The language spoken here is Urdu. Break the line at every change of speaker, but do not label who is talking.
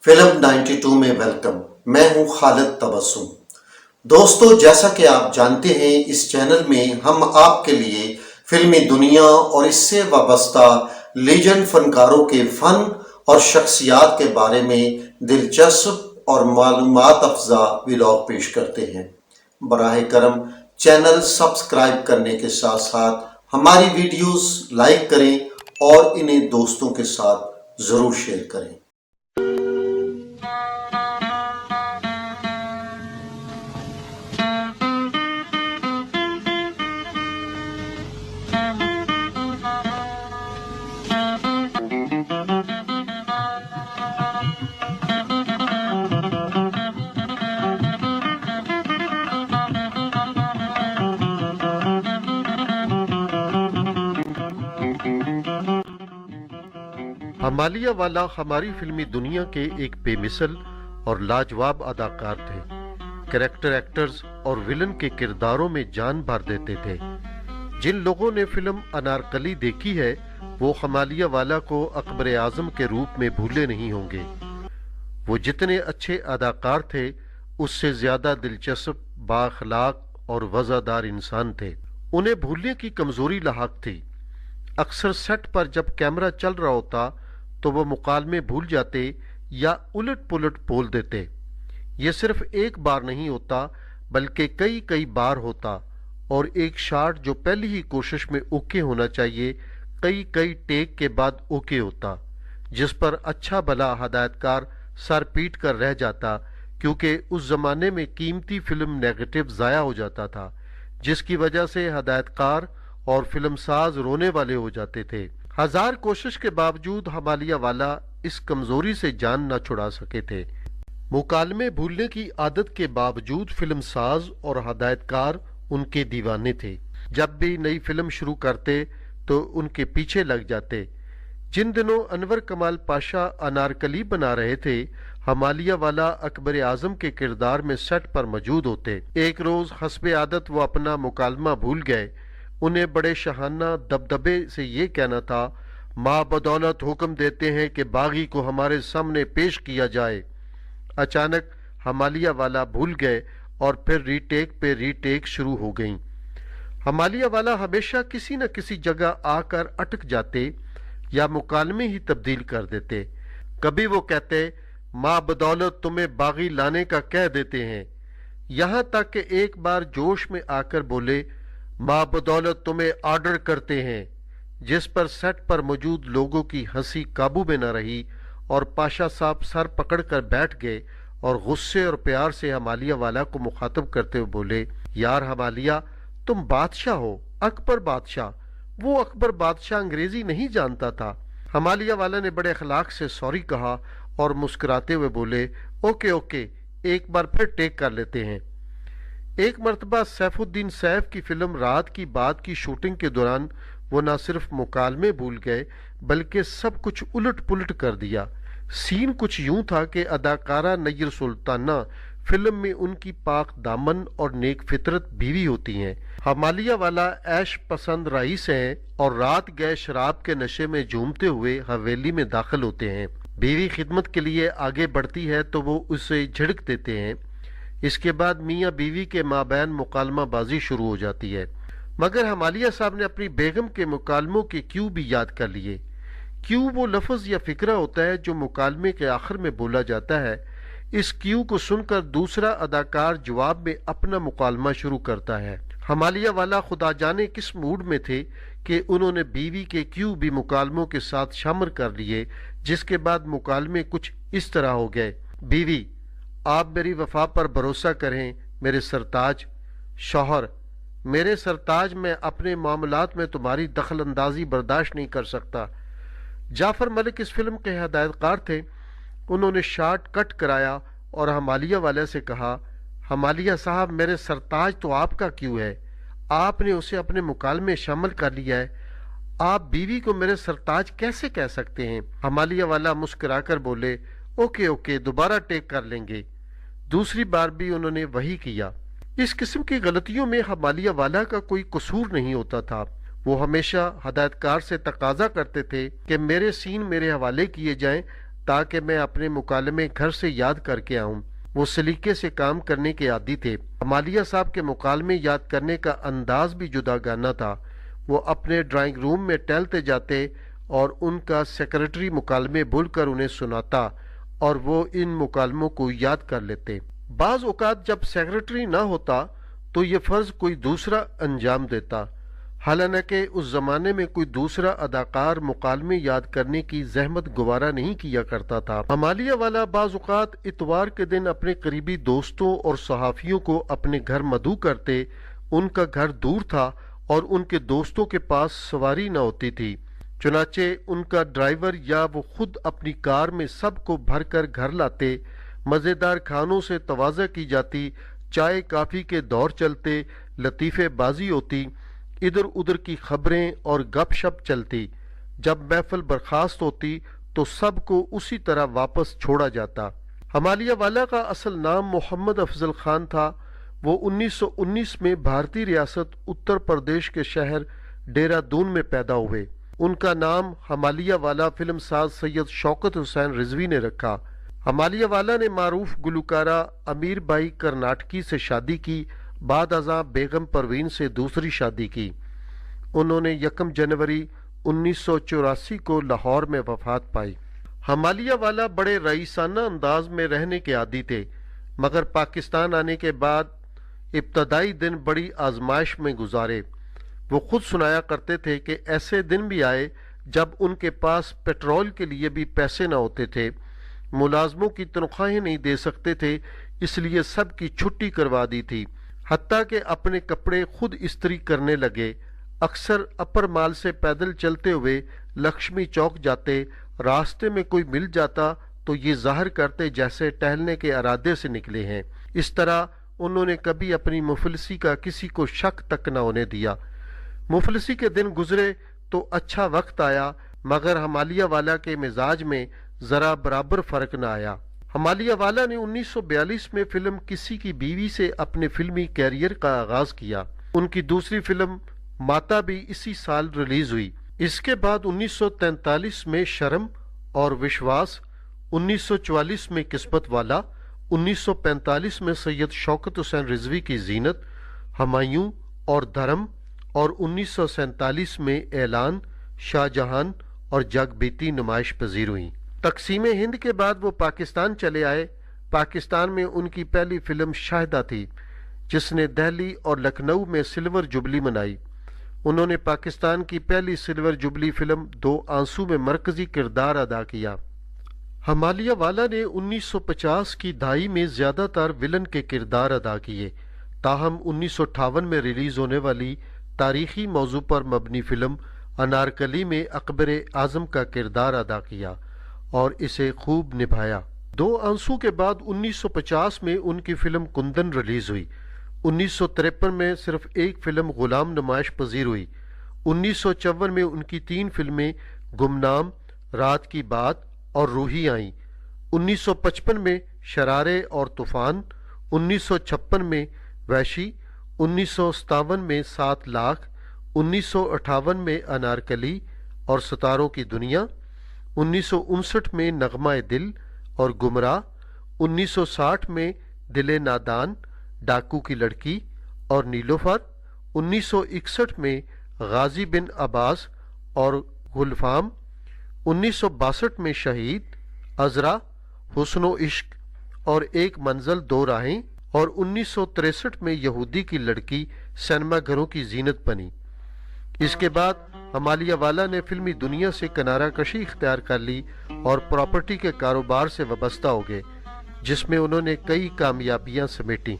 فلم 92 میں ویلکم. میں ہوں خالد تبسم. دوستو، جیسا کہ آپ جانتے ہیں اس چینل میں ہم آپ کے لیے فلمی دنیا اور اس سے وابستہ لیجنڈ فنکاروں کے فن اور شخصیات کے بارے میں دلچسپ اور معلومات افزا ولاگ پیش کرتے ہیں. براہ کرم چینل سبسکرائب کرنے کے ساتھ ساتھ ہماری ویڈیوز لائک کریں اور انہیں دوستوں کے ساتھ ضرور شیئر کریں.
ہمالیہ والا ہماری فلمی دنیا کے ایک بے مثل اور لاجواب اداکار تھے. کریکٹر ایکٹرز اور ولن کے کرداروں میں جان بھر دیتے تھے. جن لوگوں نے فلم انارکلی دیکھی ہے وہ ہمالیہ والا کو اکبر اعظم کے روپ میں بھولے نہیں ہوں گے. وہ جتنے اچھے اداکار تھے اس سے زیادہ دلچسپ، بااخلاق اور وفادار انسان تھے. انہیں بھولنے کی کمزوری لاحق تھی. اکثر سیٹ پر جب کیمرہ چل رہا ہوتا تو وہ مکالمے بھول جاتے یا الٹ پلٹ بول دیتے. یہ صرف ایک بار نہیں ہوتا بلکہ کئی بار ہوتا، اور ایک شاٹ جو پہلی ہی کوشش میں اوکے ہونا چاہیے کئی ٹیک کے بعد اوکے ہوتا، جس پر اچھا بھلا ہدایتکار سر پیٹ کر رہ جاتا، کیونکہ اس زمانے میں قیمتی فلم نیگیٹو ضائع ہو جاتا تھا، جس کی وجہ سے ہدایتکار اور فلم ساز رونے والے ہو جاتے تھے. ہزار کوشش کے باوجود ہمالیہ والا اس کمزوری سے جان نہ چھڑا سکے تھے. مکالمے بھولنے کی عادت کے باوجود فلم ساز اور ہدایتکار ان کے دیوانے تھے. جب بھی نئی فلم شروع کرتے تو ان کے پیچھے لگ جاتے. جن دنوں انور کمال پاشا انارکلی بنا رہے تھے، ہمالیہ والا اکبر اعظم کے کردار میں سیٹ پر موجود ہوتے. ایک روز حسب عادت وہ اپنا مکالمہ بھول گئے. انہیں بڑے شاہانہ دبدبے سے یہ کہنا تھا، ماں بدولت حکم دیتے ہیں کہ باغی کو ہمارے سامنے پیش کیا جائے. اچانک ہمالیہ والا بھول گئے اور پھر ری ٹیک پہ ری ٹیک شروع ہو گئیں. ہمالیہ والا ہمیشہ کسی نہ کسی جگہ آ کر اٹک جاتے یا مکالمے ہی تبدیل کر دیتے. کبھی وہ کہتے، ماں بدولت تمہیں باغی لانے کا کہہ دیتے ہیں، یہاں تک کہ ایک بار جوش میں آ کر بولے، ماں بدولت تمہیں آرڈر کرتے ہیں، جس پر سیٹ پر موجود لوگوں کی ہنسی قابو میں نہ رہی اور پاشا صاحب سر پکڑ کر بیٹھ گئے اور غصے اور پیار سے ہمالیہ والا کو مخاطب کرتے ہوئے بولے، یار ہمالیہ، تم بادشاہ ہو، اکبر بادشاہ. وہ اکبر بادشاہ انگریزی نہیں جانتا تھا. ہمالیہ والا نے بڑے اخلاق سے سوری کہا اور مسکراتے ہوئے بولے، اوکے ایک بار پھر ٹیک کر لیتے ہیں. ایک مرتبہ سیف الدین سیف کی فلم رات کی بات کی شوٹنگ کے دوران وہ نہ صرف مکالمے بھول گئے بلکہ سب کچھ الٹ پلٹ کر دیا. سین کچھ یوں تھا کہ اداکارہ نیر سلطانہ فلم میں ان کی پاک دامن اور نیک فطرت بیوی ہوتی ہیں. ہمالیہ والا عیش پسند رئیس ہیں اور رات گئے شراب کے نشے میں جھومتے ہوئے حویلی میں داخل ہوتے ہیں. بیوی خدمت کے لیے آگے بڑھتی ہے تو وہ اسے جھڑک دیتے ہیں. اس کے بعد میاں بیوی کے مابین مکالمہ بازی شروع ہو جاتی ہے. مگر ہمالیہ صاحب نے اپنی بیگم کے مکالموں کے کیو بھی یاد کر لیے. کیو وہ لفظ یا فقرہ ہوتا ہے جو مکالمے کے آخر میں بولا جاتا ہے. اس کیو کو سن کر دوسرا اداکار جواب میں اپنا مکالمہ شروع کرتا ہے. ہمالیہ والا خدا جانے کس موڈ میں تھے کہ انہوں نے بیوی کے کیو بھی مکالموں کے ساتھ شامل کر لیے، جس کے بعد مکالمے کچھ اس طرح ہو گئے، بیوی، آپ میری وفا پر بھروسہ کریں میرے سرتاج. شوہر، میرے سرتاج، میں اپنے معاملات میں تمہاری دخل اندازی برداشت نہیں کر سکتا. جعفر ملک اس فلم کے ہدایتکار تھے. انہوں نے شاٹ کٹ کرایا اور ہمالیہ والے سے کہا، ہمالیہ صاحب، میرے سرتاج تو آپ کا کیوں ہے، آپ نے اسے اپنے مکالمے شامل کر لیا ہے، آپ بیوی کو میرے سرتاج کیسے کہہ سکتے ہیں؟ ہمالیہ والا مسکرا کر بولے، اوکے دوبارہ ٹیک کر لیں گے. دوسری بار بھی انہوں نے وہی کیا. اس قسم کی غلطیوں میں ہمالیہ والا کا کوئی قصور نہیں ہوتا تھا. وہ ہمیشہ ہدایتکار سے تقاضا کرتے تھے کہ میرے سین میرے حوالے کیے جائیں تاکہ میں اپنے مکالمے گھر سے یاد کر کے آؤں۔ وہ سلیقے سے کام کرنے کے عادی تھے۔ ہمالیہ صاحب کے مکالمے یاد کرنے کا انداز بھی جداگانہ تھا۔ وہ اپنے ڈرائنگ روم میں ٹہلتے جاتے اور ان کا سیکرٹری مکالمے بول کر انہیں سناتا اور وہ ان مکالموں کو یاد کر لیتے۔ بعض اوقات جب سیکرٹری نہ ہوتا تو یہ فرض کوئی دوسرا انجام دیتا، حالانکہ اس زمانے میں کوئی دوسرا اداکار مکالمے یاد کرنے کی زحمت گوارا نہیں کیا کرتا تھا۔ ہمالیہ والا بعض اوقات اتوار کے دن اپنے قریبی دوستوں اور صحافیوں کو اپنے گھر مدعو کرتے۔ ان کا گھر دور تھا اور ان کے دوستوں کے پاس سواری نہ ہوتی تھی، چنانچہ ان کا ڈرائیور یا وہ خود اپنی کار میں سب کو بھر کر گھر لاتے۔ مزیدار کھانوں سے تواضع کی جاتی، چائے کافی کے دور چلتے، لطیفے بازی ہوتی، ادھر ادھر کی خبریں اور گپ شپ چلتی۔ جب محفل برخاست ہوتی تو سب کو اسی طرح واپس چھوڑا جاتا۔ ہمالیہ والا کا اصل نام محمد افضل خان تھا۔ وہ 1919 میں بھارتی ریاست اتر پردیش کے شہر ڈیرہ دون میں پیدا ہوئے۔ ان کا نام ہمالیہ والا فلم ساز سید شوکت حسین رضوی نے رکھا۔ ہمالیہ والا نے معروف گلوکارہ امیر بائی کرناٹکی سے شادی کی، بعد ازاں بیگم پروین سے دوسری شادی کی۔ انہوں نے 1 جنوری 1984 کو لاہور میں وفات پائی۔ ہمالیہ والا بڑے رئیسانہ انداز میں رہنے کے عادی تھے، مگر پاکستان آنے کے بعد ابتدائی دن بڑی آزمائش میں گزارے۔ وہ خود سنایا کرتے تھے کہ ایسے دن بھی آئے جب ان کے پاس پیٹرول کے لیے بھی پیسے نہ ہوتے تھے، ملازموں کی تنخواہیں نہیں دے سکتے تھے، اس لیے سب کی چھٹی کروا دی تھی، حتیٰ کہ اپنے کپڑے خود استری کرنے لگے۔ اکثر اپر مال سے پیدل چلتے ہوئے لکشمی چوک جاتے، راستے میں کوئی مل جاتا تو یہ ظاہر کرتے جیسے ٹہلنے کے ارادے سے نکلے ہیں۔ اس طرح انہوں نے کبھی اپنی مفلسی کا کسی کو شک تک نہ ہونے دیا۔ مفلسی کے دن گزرے تو اچھا وقت آیا، مگر ہمالیہ والا کے مزاج میں ذرا برابر فرق نہ آیا۔ ہمالیہ والا نے 1942 میں فلم کسی کی بیوی سے اپنے فلمی کیریئر کا آغاز کیا۔ ان کی دوسری فلم ماتا بھی اسی سال ریلیز ہوئی۔ اس کے بعد 1943 میں شرم اور وشواس، 1944 میں قسمت والا، 1945 میں سید شوکت حسین رضوی کی زینت، ہمایوں اور دھرم، اور 1947 میں اعلان، شاہ جہان اور جگ بیتی نمائش پذیر ہوئیں۔ تقسیم ہند کے بعد وہ پاکستان چلے آئے۔ پاکستان میں ان کی پہلی فلم شاہدہ تھی، جس نے دہلی اور لکھنؤ میں سلور جوبلی منائی۔ انہوں نے پاکستان کی پہلی سلور جوبلی فلم 2 آنسو میں مرکزی کردار ادا کیا۔ ہمالیہ والا نے 1950 کی دہائی میں زیادہ تر ولن کے کردار ادا کیے، تاہم 1958 میں ریلیز ہونے والی تاریخی موضوع پر مبنی فلم انارکلی میں اکبر اعظم کا کردار ادا کیا اور اسے خوب نبھایا۔ 2 آنسو کے بعد 1950 میں ان کی فلم کندن ریلیز ہوئی۔ 1953 میں صرف ایک فلم غلام نمائش پذیر ہوئی۔ 1954 میں ان کی 3 فلمیں گمنام، رات کی بات اور روحی آئیں۔ 1955 میں شرارے اور طوفان، 1956 میں وحشی، 1957 میں 7 لاکھ، 1958 میں انارکلی اور ستاروں کی دنیا، 1959 میں نغمہ دل اور گمراہ، 1960 میں دل نادان، ڈاکو کی لڑکی اور نیلوفر، 1961 میں غازی بن عباس اور گلفام، 1962 میں شہید، عذرا، حسن و عشق اور ایک منزل 2 راہیں، اور 1963 میں یہودی کی لڑکی سینما گھروں کی زینت بنی۔ اس کے بعد ہمالیہ والا نے فلمی دنیا سے کنارہ کشی اختیار کر لی اور پراپرٹی کے کاروبار سے وابستہ ہو گئے، جس میں انہوں نے کئی کامیابیاں سمیٹیں۔